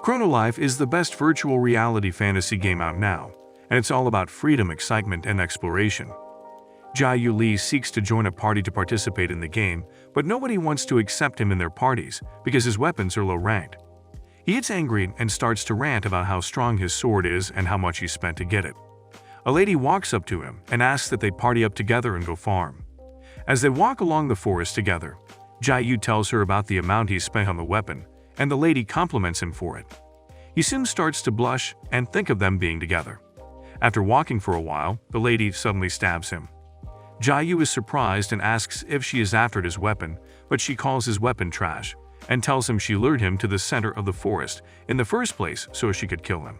Chronolife is the best virtual reality fantasy game out now, and it's all about freedom, excitement, and exploration. Jia Li seeks to join a party to participate in the game, but nobody wants to accept him in their parties because his weapons are low-ranked. He gets angry and starts to rant about how strong his sword is and how much he spent to get it. A lady walks up to him and asks that they party up together and go farm. As they walk along the forest together, Jia tells her about the amount he spent on the weapon, and the lady compliments him for it. He soon starts to blush and think of them being together. After walking for a while, the lady suddenly stabs him. Jia is surprised and asks if she is after his weapon, but she calls his weapon trash and tells him she lured him to the center of the forest in the first place so she could kill him.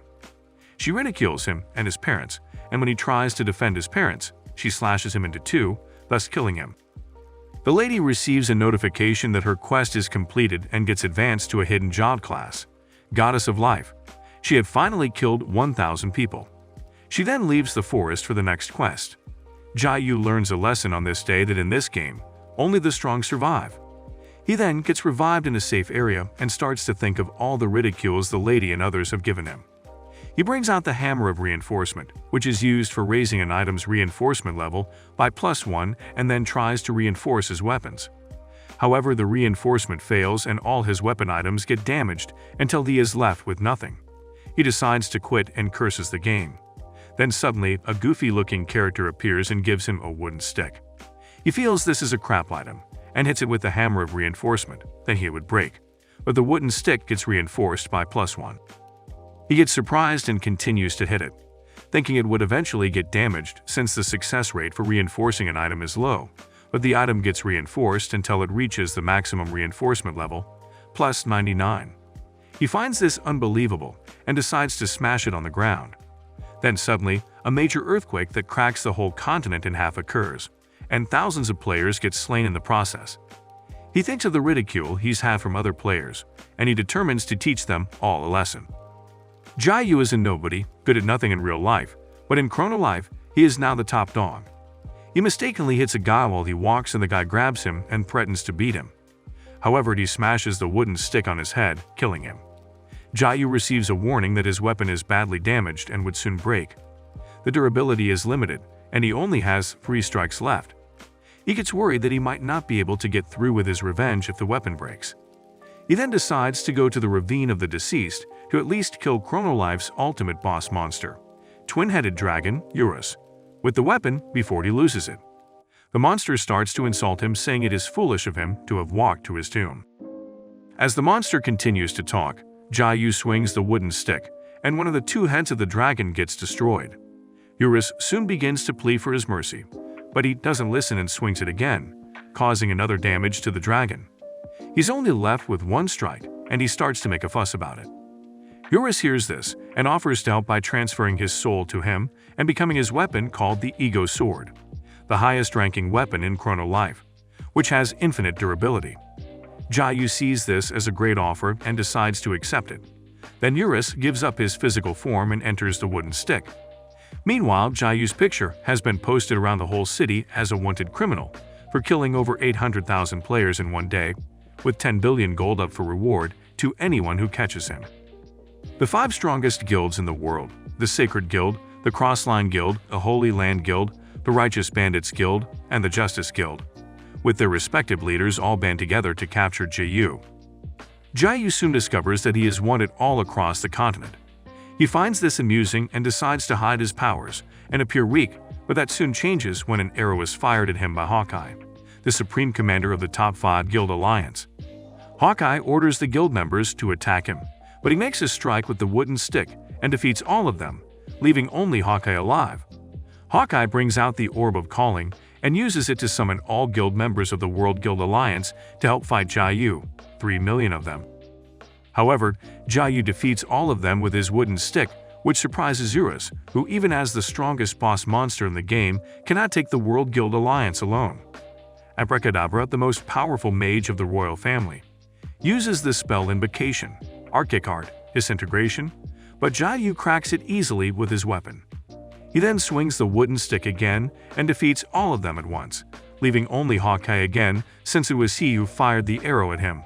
She ridicules him and his parents, and when he tries to defend his parents, she slashes him into two, thus killing him. The lady receives a notification that her quest is completed and gets advanced to a hidden job class, Goddess of Life. She had finally killed 1,000 people. She then leaves the forest for the next quest. Jia learns a lesson on this day that in this game, only the strong survive. He then gets revived in a safe area and starts to think of all the ridicules the lady and others have given him. He brings out the hammer of reinforcement, which is used for raising an item's reinforcement level by +1 and then tries to reinforce his weapons. However, the reinforcement fails and all his weapon items get damaged until he is left with nothing. He decides to quit and curses the game. Then suddenly, a goofy-looking character appears and gives him a wooden stick. He feels this is a crap item and hits it with the hammer of reinforcement, then it would break, but the wooden stick gets reinforced by +1. He gets surprised and continues to hit it, thinking it would eventually get damaged since the success rate for reinforcing an item is low, but the item gets reinforced until it reaches the maximum reinforcement level, +99. He finds this unbelievable and decides to smash it on the ground. Then suddenly, a major earthquake that cracks the whole continent in half occurs, and thousands of players get slain in the process. He thinks of the ridicule he's had from other players, and he determines to teach them all a lesson. Jia is a nobody, good at nothing in real life, but in Chronolife, he is now the top dog. He mistakenly hits a guy while he walks and the guy grabs him and threatens to beat him. However, he smashes the wooden stick on his head, killing him. Jia receives a warning that his weapon is badly damaged and would soon break. The durability is limited, and he only has 3 strikes left. He gets worried that he might not be able to get through with his revenge if the weapon breaks. He then decides to go to the ravine of the deceased to at least kill Chronolife's ultimate boss monster, twin-headed dragon Eurus, with the weapon before he loses it. The monster starts to insult him, saying it is foolish of him to have walked to his tomb. As the monster continues to talk, Jia swings the wooden stick, and one of the 2 heads of the dragon gets destroyed. Eurus soon begins to plead for his mercy, but he doesn't listen and swings it again, causing another damage to the dragon. He's only left with 1 strike, and he starts to make a fuss about it. Eurus hears this and offers to help by transferring his soul to him and becoming his weapon called the Ego Sword, the highest-ranking weapon in Chronolife, which has infinite durability. Jia sees this as a great offer and decides to accept it. Then Eurus gives up his physical form and enters the wooden stick. Meanwhile, Jia's picture has been posted around the whole city as a wanted criminal for killing over 800,000 players in one day, with 10 billion gold up for reward to anyone who catches him. The 5 strongest guilds in the world, the Sacred Guild, the Crossline Guild, the Holy Land Guild, the Righteous Bandits Guild, and the Justice Guild, with their respective leaders all band together to capture Jia. Jia soon discovers that he is wanted all across the continent. He finds this amusing and decides to hide his powers and appear weak, but that soon changes when an arrow is fired at him by Hawkeye, the supreme commander of the top 5 guild alliance. Hawkeye orders the guild members to attack him, but he makes a strike with the wooden stick and defeats all of them, leaving only Hawkeye alive. Hawkeye brings out the Orb of Calling and uses it to summon all guild members of the World Guild Alliance to help fight Jia, 3 million of them. However, Jia defeats all of them with his wooden stick, which surprises Eurus, who even as the strongest boss monster in the game cannot take the World Guild Alliance alone. Abracadabra, the most powerful mage of the royal family, uses the spell Invocation, Arctic Art, Disintegration, but Jia cracks it easily with his weapon. He then swings the wooden stick again and defeats all of them at once, leaving only Hawkeye again since it was he who fired the arrow at him.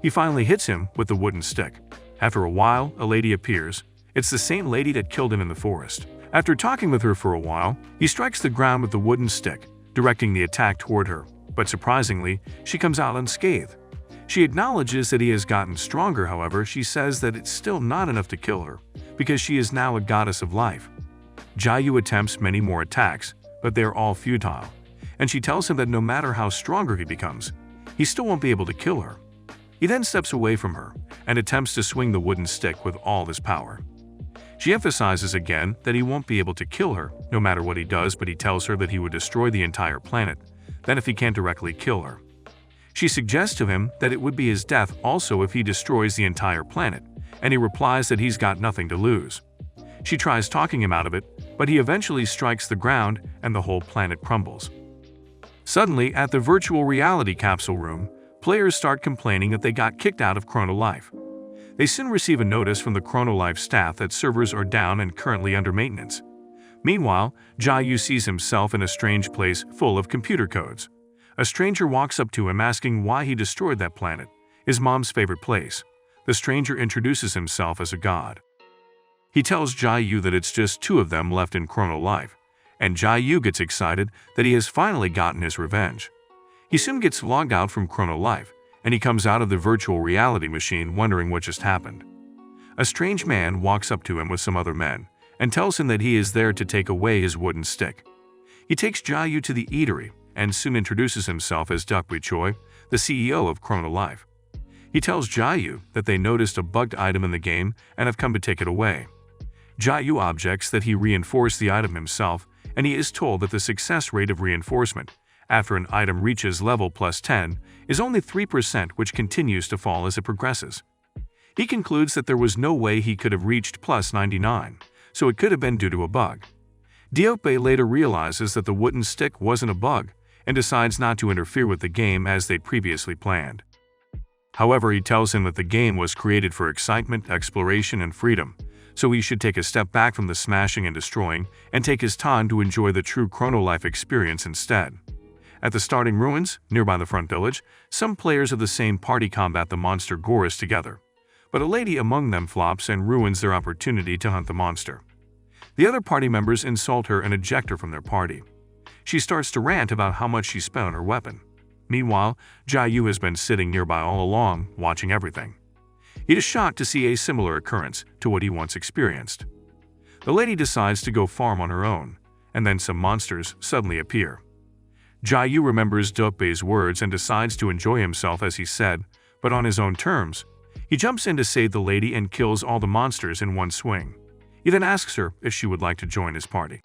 He finally hits him with the wooden stick, After a while, a lady appears. It's the same lady that killed him in the forest. After talking with her for a while, he strikes the ground with the wooden stick, directing the attack toward her. But surprisingly, she comes out unscathed. She acknowledges that he has gotten stronger, however, she says that it's still not enough to kill her, because she is now a goddess of life. Jiayu attempts many more attacks, but they are all futile, and she tells him that no matter how stronger he becomes, he still won't be able to kill her. He then steps away from her and attempts to swing the wooden stick with all his power. She emphasizes again that he won't be able to kill her no matter what he does, but he tells her that he would destroy the entire planet, then if he can't directly kill her. She suggests to him that it would be his death also if he destroys the entire planet, and he replies that he's got nothing to lose. She tries talking him out of it, but he eventually strikes the ground and the whole planet crumbles. Suddenly, at the virtual reality capsule room, players start complaining that they got kicked out of Chrono Life. They soon receive a notice from the Chrono Life staff that servers are down and currently under maintenance. Meanwhile, Jiayu sees himself in a strange place full of computer codes. A stranger walks up to him asking why he destroyed that planet, his mom's favorite place. The stranger introduces himself as a god. He tells Jiayu that it's just two of them left in Chrono Life, and Jiayu gets excited that he has finally gotten his revenge. He soon gets logged out from Chrono Life, and he comes out of the virtual reality machine wondering what just happened. A strange man walks up to him with some other men and tells him that he is there to take away his wooden stick. He takes Jiayu to the eatery and soon introduces himself as Dukbui Choi, the CEO of Chrono Life. He tells Jiayu that they noticed a bugged item in the game and have come to take it away. Jiayu objects that he reinforced the item himself, and he is told that the success rate of reinforcement after an item reaches level +10 is only 3%, which continues to fall as it progresses. He concludes that there was no way he could have reached +99, so it could have been due to a bug. Dukbui later realizes that the wooden stick wasn't a bug and decides not to interfere with the game as they'd previously planned. However, he tells him that the game was created for excitement, exploration, and freedom, so he should take a step back from the smashing and destroying and take his time to enjoy the true Chrono Life experience instead. At the starting ruins, nearby the front village, some players of the same party combat the monster Gorus together, but a lady among them flops and ruins their opportunity to hunt the monster. The other party members insult her and eject her from their party. She starts to rant about how much she spent on her weapon. Meanwhile, Jiayu has been sitting nearby all along, watching everything. He is shocked to see a similar occurrence to what he once experienced. The lady decides to go farm on her own, and then some monsters suddenly appear. Jiayu remembers Dukbui's words and decides to enjoy himself as he said, but on his own terms. He jumps in to save the lady and kills all the monsters in one swing. He then asks her if she would like to join his party.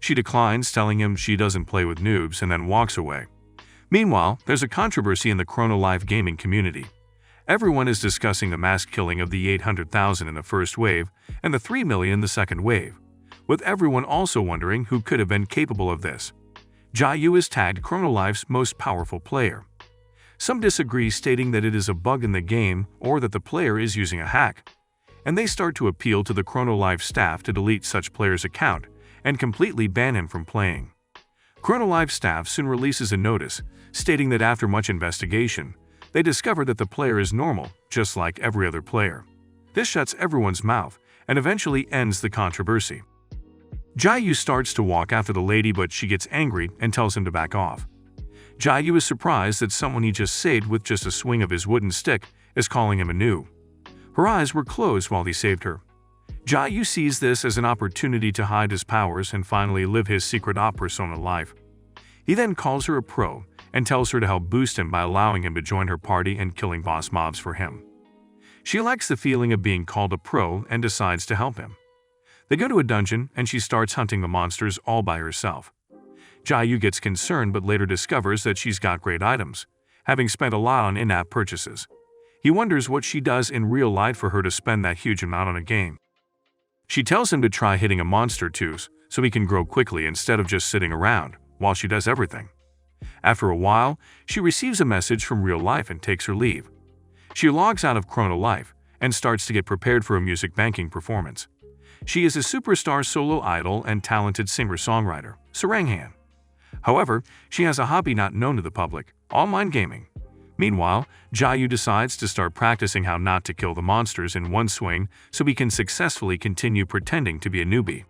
She declines, telling him she doesn't play with noobs, and then walks away. Meanwhile, there's a controversy in the Chrono Life gaming community. Everyone is discussing the mass killing of the 800,000 in the first wave and the 3 million in the second wave, with everyone also wondering who could have been capable of this. Jiayu is tagged Chrono Life's most powerful player. Some disagree, stating that it is a bug in the game or that the player is using a hack, and they start to appeal to the Chrono Life staff to delete such player's account and completely ban him from playing. Chrono Life staff soon releases a notice stating that after much investigation, they discover that the player is normal, just like every other player. This shuts everyone's mouth and eventually ends the controversy. Jiayu starts to walk after the lady, but she gets angry and tells him to back off. Jiayu is surprised that someone he just saved with just a swing of his wooden stick is calling him a noob. Her eyes were closed while he saved her. Jiayu sees this as an opportunity to hide his powers and finally live his secret op persona life. He then calls her a pro and tells her to help boost him by allowing him to join her party and killing boss mobs for him. She likes the feeling of being called a pro and decides to help him. They go to a dungeon and she starts hunting the monsters all by herself. Jiayu gets concerned but later discovers that she's got great items, having spent a lot on in-app purchases. He wonders what she does in real life for her to spend that huge amount on a game. She tells him to try hitting a monster too, so he can grow quickly instead of just sitting around while she does everything. After a while, she receives a message from real life and takes her leave. She logs out of Chrono Life and starts to get prepared for a music banking performance. She is a superstar solo idol and talented singer-songwriter, Sarang. However, she has a hobby not known to the public, online gaming. Meanwhile, Jia decides to start practicing how not to kill the monsters in one swing so he can successfully continue pretending to be a newbie.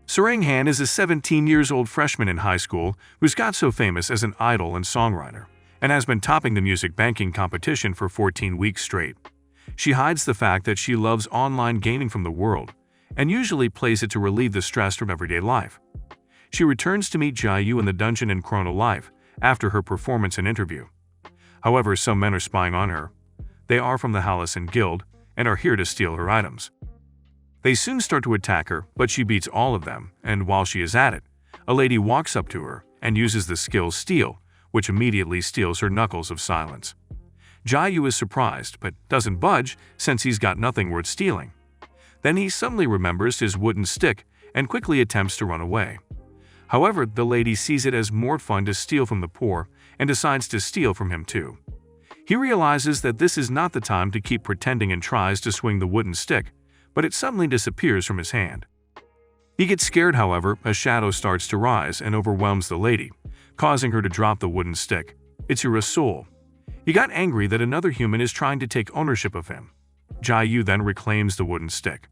Sarang is a 17-year-old freshman in high school who's got so famous as an idol and songwriter, and has been topping the music banking competition for 14 weeks straight. She hides the fact that she loves online gaming from the world, and usually plays it to relieve the stress from everyday life. She returns to meet Jia in the dungeon in Chrono Life after her performance and interview. However, some men are spying on her. They are from the Halcyon Guild and are here to steal her items. They soon start to attack her, but she beats all of them, and while she is at it, a lady walks up to her and uses the skill Steal, which immediately steals her knuckles of silence. Jia is surprised, but doesn't budge since he's got nothing worth stealing. Then he suddenly remembers his wooden stick and quickly attempts to run away. However, the lady sees it as more fun to steal from the poor and decides to steal from him too. He realizes that this is not the time to keep pretending and tries to swing the wooden stick, but it suddenly disappears from his hand. He gets scared, however, a shadow starts to rise and overwhelms the lady, causing her to drop the wooden stick. It's your soul. He got angry that another human is trying to take ownership of him. Jia then reclaims the wooden stick.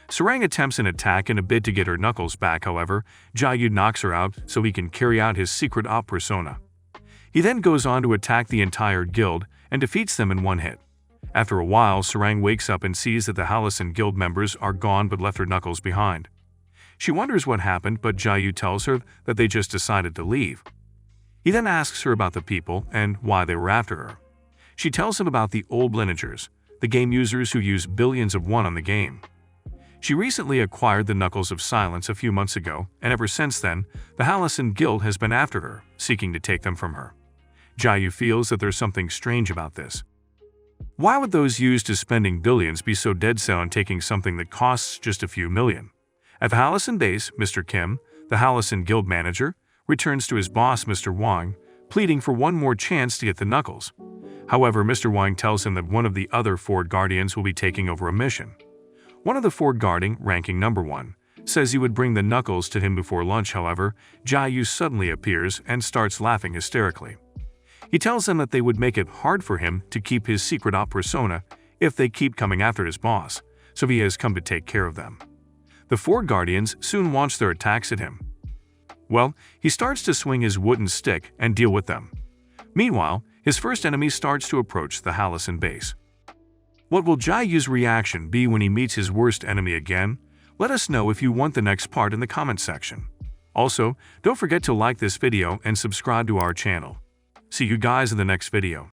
Sarang attempts an attack in a bid to get her knuckles back, however, Jia knocks her out so he can carry out his secret op persona. He then goes on to attack the entire guild and defeats them in one hit. After a while, Sarang wakes up and sees that the Halcyon Guild members are gone but left her knuckles behind. She wonders what happened, but Jia tells her that they just decided to leave. He then asks her about the people and why they were after her. She tells him about the old lineagers, the game users who use billions of won on the game. She recently acquired the Knuckles of Silence a few months ago, and ever since then, the Halcyon Guild has been after her, seeking to take them from her. Jia feels that there's something strange about this. Why would those used to spending billions be so dead set on taking something that costs just a few million? At the Halcyon base, Mr. Kim, the Halcyon Guild manager, returns to his boss, Mr. Wang, pleading for one more chance to get the Knuckles. However, Mr. Wang tells him that one of the other Ford Guardians will be taking over a mission. One of the Ford Guardian, ranking number 1, says he would bring the Knuckles to him before lunch. However, Jia suddenly appears and starts laughing hysterically. He tells them that they would make it hard for him to keep his secret op persona if they keep coming after his boss, so he has come to take care of them. The Ford Guardians soon launch their attacks at him. Well, he starts to swing his wooden stick and deal with them. Meanwhile, his first enemy starts to approach the Halcyon base. What will Jia's reaction be when he meets his worst enemy again? Let us know if you want the next part in the comment section. Also, don't forget to like this video and subscribe to our channel. See you guys in the next video.